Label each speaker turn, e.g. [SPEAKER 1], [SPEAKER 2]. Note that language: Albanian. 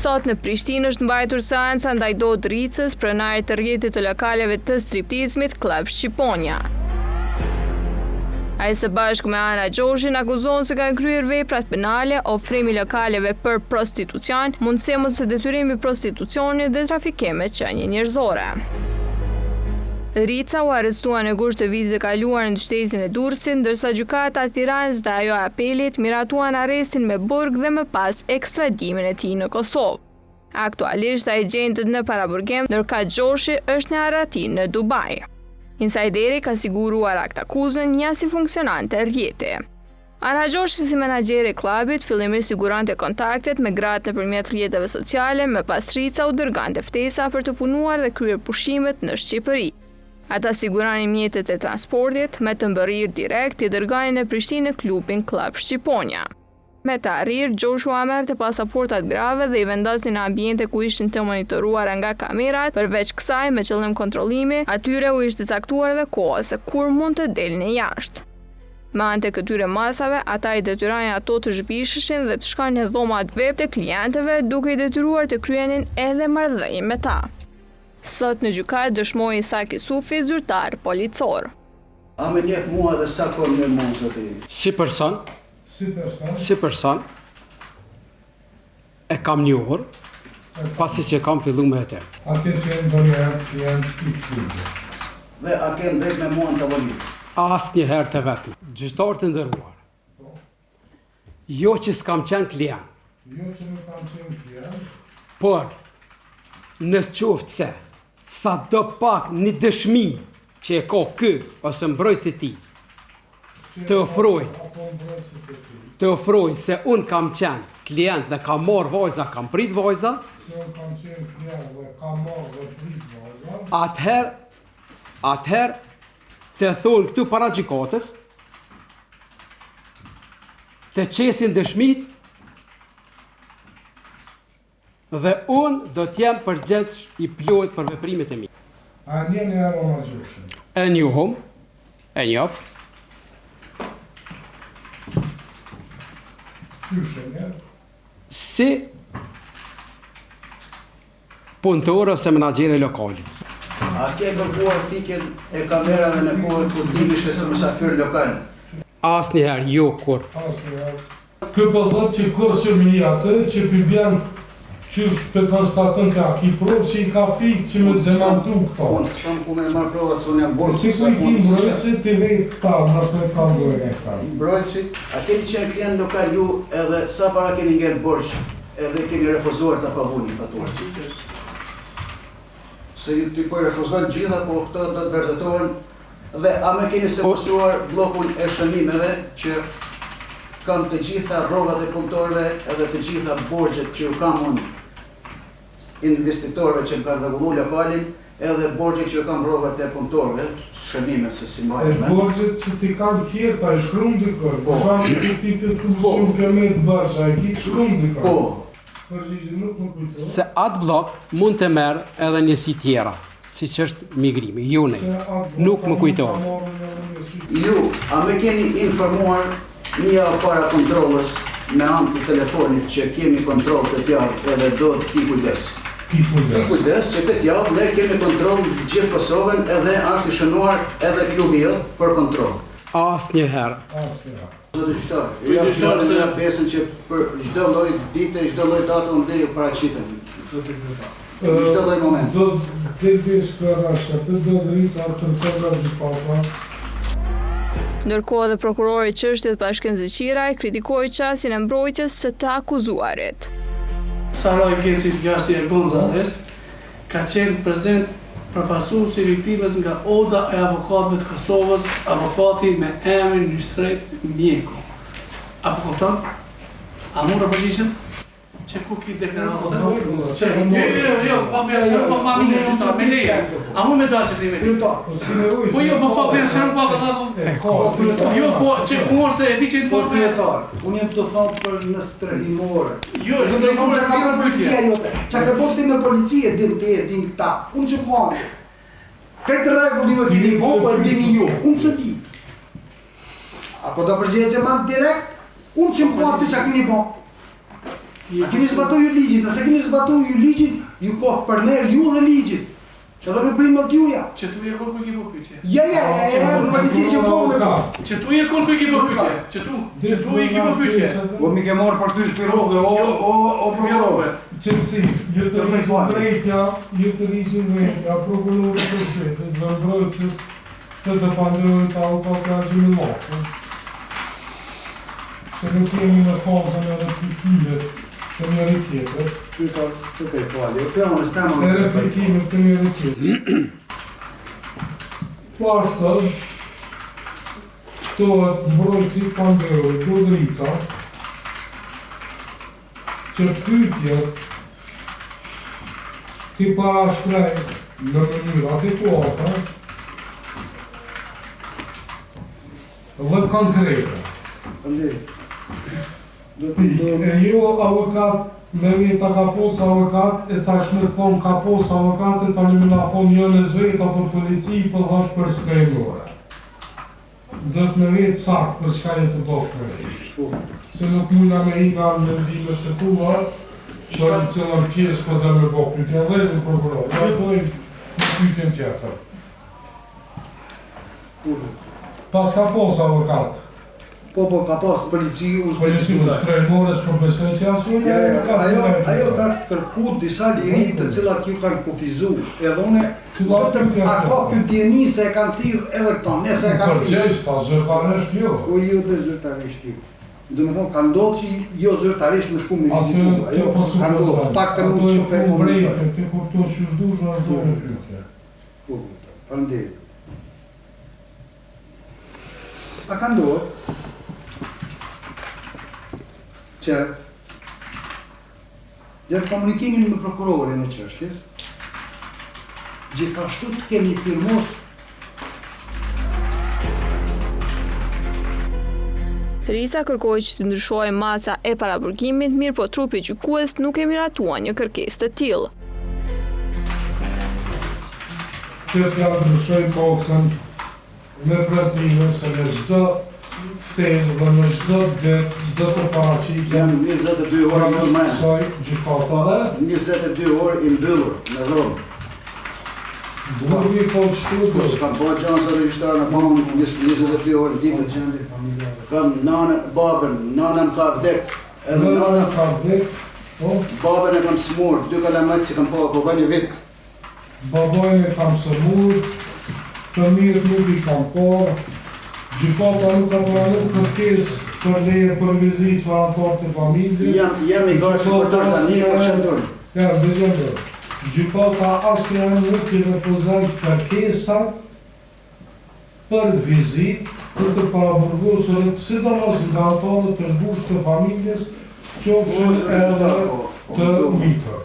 [SPEAKER 1] Sot në Prishtinë është mbajtur seanca ndaj Dodë Ricës, pronarit të rrjetit të lokaleve të striptizmit Club Shqiponia. Ai së bashku me Ana Gjoshin akuzohen se kanë kryer veprat penale, ofrimi lokaleve për prostitucion, mundësi mos së detyrimi prostitucionit dhe trafikim me qenie njerëzore. Rica u arrestua në gusht të vitit të kaluar në qytetin e Durrësit, ndërsa gjykata e Tiranës dhe ajo e apelit miratuan arrestin me burg dhe më pas ekstradimin e tij në Kosovë. Aktualisht ai gjendet në paraburgim, ndërsa Gjoshi është në arretim në Dubai. Insideri ka siguruar akt akuzën një si funksionante rrjeti. Ana Gjoshi si menaxhere e klubit fillimisht siguronte kontaktet me gratë nëpërmjet rrjeteve sociale, më pas Rica u dërgonte ftesa për të punuar dhe kryer pushimet në Shqipëri. Ata siguronin mjetet e transportit, me të mbërrir direkt i dërgonin në Prishtinë në klubin Club Shqiponia. Me të arrir, Joshua merrte pasaportat grave dhe i vendosnin në ambiente ku ishin të monitoruara nga kamerat, përveç kësaj me qëllim kontrollimi, atyre u ishte caktuar edhe koha se kur mund të delnin jashtë. Me anë të këtyre masave, ata i detyronin ato të zhvisheshin dhe të shkonin në dhomat web të klientëve, duke i detyruar të kryenin edhe marrëdhënie me ta. Sot në gjykat dëshmoi Saki Sufi, zyrtar policor.
[SPEAKER 2] A më njeh mua dhe sa kohë më mund zoti?
[SPEAKER 3] Si person e kam një orë, pasi që kam fillu me te.
[SPEAKER 4] A ke qenë ndonjëherë janë i klubit?
[SPEAKER 2] Dhe a ke ndek me mua në tavolinë?
[SPEAKER 3] Asnjëherë të vetëm. Gjyqtar të nderuar. Jo që s'kam qenë klient.
[SPEAKER 4] Jo që nuk kam qenë klient.
[SPEAKER 3] Por në qoftë se sa do pak një dëshmi që e ka kë ose mbrojtësi ti të ofroj se unë kam qenë klient dhe kam marrë vajza, kam prit vajza, atëherë të thonë këtu para gjykatës, të qesin dëshmit dhe unë do t'jem përgjegjës i plot për veprimet e mi.
[SPEAKER 4] A njeni e Ana Gjoshin?
[SPEAKER 3] E njohëm, e njof.
[SPEAKER 4] Qyshen, e?
[SPEAKER 3] Si punëtor ose menaxhere lokali.
[SPEAKER 2] A ke kërkuar fikjen e kamerave në kohën kur ti ishe si mysafir lokal?
[SPEAKER 3] Asnjëherë, jo kur.
[SPEAKER 4] Asnjëherë. Kë po thotë që kur që mi atë që përbjen qysh për konstatën ka ki provë që i ka fikë që me demantu këta.
[SPEAKER 2] Unë s'kam ku me marrë prova se unë jam borë.
[SPEAKER 4] Si ku i ki mbrojtësi të vejtë këta, nështë me ka mbrojtë e këta.
[SPEAKER 2] Mbrojtësi, a keni qenë klient lokal ju edhe sa para keni ngellë borç edhe keni refuzuar të paguni faturën? Se ju t'i po refuzon gjitha, po këto do të vërtetohen dhe a me keni sekuestruar blokun e shënimeve që kam të gjitha rrogat e punëtorëve edhe të gjitha borxhet që ju kam unë investitorëve që kanë rregulluar lokalin, edhe borxhet që ju kam rrogat e punëtorëve, shënimet se si mbajnë.
[SPEAKER 4] E borxhet që ti kanë qerë, ta i shkruan dikon. Po. Shamë që ti të funksion këmet bërsa, e ki të shkruan dikon.
[SPEAKER 2] Po.
[SPEAKER 4] Përgjigje nuk më kujtojnë.
[SPEAKER 3] Se atë blok mund të merë edhe njësi tjera, si që është migrimi, ju ne, nuk më kujtojnë.
[SPEAKER 2] Ju, a me keni informuar një para kontrolës me anë të telefonit që kemi kontrol të tjarë edhe do të ki kujdes? Ki kujdes, që këtë javë ne kemi kontrol gjithë Kosovën edhe është i shënuar edhe klubi jëtë për kontrol.
[SPEAKER 3] Asnjëherë.
[SPEAKER 2] Zotë gjyqtar, ja fjalën nga besën që për çdo lloj dite, çdo lloj date unë ju paraqiten. Çdo lloj moment.
[SPEAKER 4] Do të bësh kërrasha, do Rica të kërkojë gjykata.
[SPEAKER 1] Ndërkohë dhe prokurori i çështjes Bashkim Zeqiraj kritikoi qasjen e mbrojtjes së të akuzuarit.
[SPEAKER 5] Sara Gencis Garcia Gonzalez ka qenë prezent përfaqësuesi i viktimës nga Oda e Avokatëve të Kosovës, avokati me emrin Nusret Mjeko. Apo kupton? A mund të përgjigjem? Që ku ki deklaratën? Jo, pa pension, pa familje, qështu, me leje. A mu me dalë që të i Po jo, pa pension, pa këta... Jo, po, që morë se e di që i të morë...
[SPEAKER 2] Unë jem të thonë për në strehimore.
[SPEAKER 5] Jo, strehimore
[SPEAKER 2] që ka policia jote. Që ka bërë ti me policie, din këta. Unë që kanë. Këtë regulli ju e kini bo, po e dini ju. Unë që di. Apo do përgjigje që manë direkt, unë që kanë të që kini bo. A keni zbatuar ju ligjin, nëse keni zbatuar ju ligjin, ju kohë për nerë ju dhe ligjin. Që dhe veprimet juja.
[SPEAKER 5] Që tu je kur ku ki po pyetje.
[SPEAKER 2] Më polici që po me ka.
[SPEAKER 5] Që tu je kur ku ki po pyetje. Që tu je ki po pyetje.
[SPEAKER 2] O mi ke marrë për ty shpirove, o prokurore.
[SPEAKER 4] Qëtësi, ju të rrisin drejtja, prokurore të shtetit, dhe mbrojtësit të pandrojt avokatë gjimillotë. Se nuk jemi në fazën e replikimet të njëri tjetër.
[SPEAKER 2] Të kaj fali, o pjama në stema
[SPEAKER 4] E replikimet të njëri tjetër. Pastaj, ftohet mbrojtësi pandrojt, Dodrita, që pyetjet ti parashtrej në mënyrë adekuate dhe konkrete. E jo avokat me veta ka pos avokat, e tashmë thonë ka pos avokat, e tani më na thonë jo në zveta për polici, për dhash për skajnore. Dhe të me vetë saktë për shka e të dosh me vetë. Se nuk muna me i nga mendimet të tua, që në cëllën pjesë për dhe me bo pytja dhe në prokuror. Ja dojmë në pytjen tjetër. Pas ka pos avokat.
[SPEAKER 2] Po, ka pas polici,
[SPEAKER 4] Polici u strejnore s'po besoj që
[SPEAKER 2] ajo ka kërku disa lirit të cilat ju kanë kufizu, edhe une, a ka këtë djeni se e kanë thirë edhe këto, nese e kanë thirë.
[SPEAKER 4] Përgjesh, ta zërtaresht jo.
[SPEAKER 2] O jo dhe zërtaresht jo. Dhe me thonë, ka ndodhë që jo zërtaresht me shku me vizitu. Ajo ka ndodhë, pak të nuk që të e komentarë.
[SPEAKER 4] Ti kupto që shdush në është dojnë pytje.
[SPEAKER 2] Po, përndet. A ka ndodhë që gjatë komunikimin me prokurorin e çështjes, gjithashtu të kemi firmos.
[SPEAKER 1] Risa kërkoi që të ndryshojë masa e paraburgimit, mirë po trupi gjykues nuk e miratua një kërkesë të tillë.
[SPEAKER 4] Që t'ja ndryshoj kosën me pretime se në çdo ftesë dhe në çdo ditë të paraqiten.
[SPEAKER 2] Jam 22 orë në mënë.
[SPEAKER 4] Soj gjykata dhe
[SPEAKER 2] 22 orë i mbyllur në dhomë.
[SPEAKER 4] burri po shtu
[SPEAKER 2] Po s'kam po gjanë sa regjistrar në pamë 22 orë në ditë. Kam nanë, babën, nanën ka vdek. Edhe nana
[SPEAKER 4] ka vdek, po,
[SPEAKER 2] babën e kam smur, 2 kalamajt si kam po një vit.
[SPEAKER 4] babojnë e kam sëmur, fëmijët nuk i kam por, gjykata nuk ka pranu kërkesë për leje për vizit për antarë të familje.
[SPEAKER 2] Jam i gashë për dorsa një për qëndurë.
[SPEAKER 4] Ja, dëgjojmë. Gjykata asnjëherë nuk i refuzon kërkesat për vizit për të paraburgosur, sidomos nga antarët të ngushtë të familjes, qofshin edhe të mitër.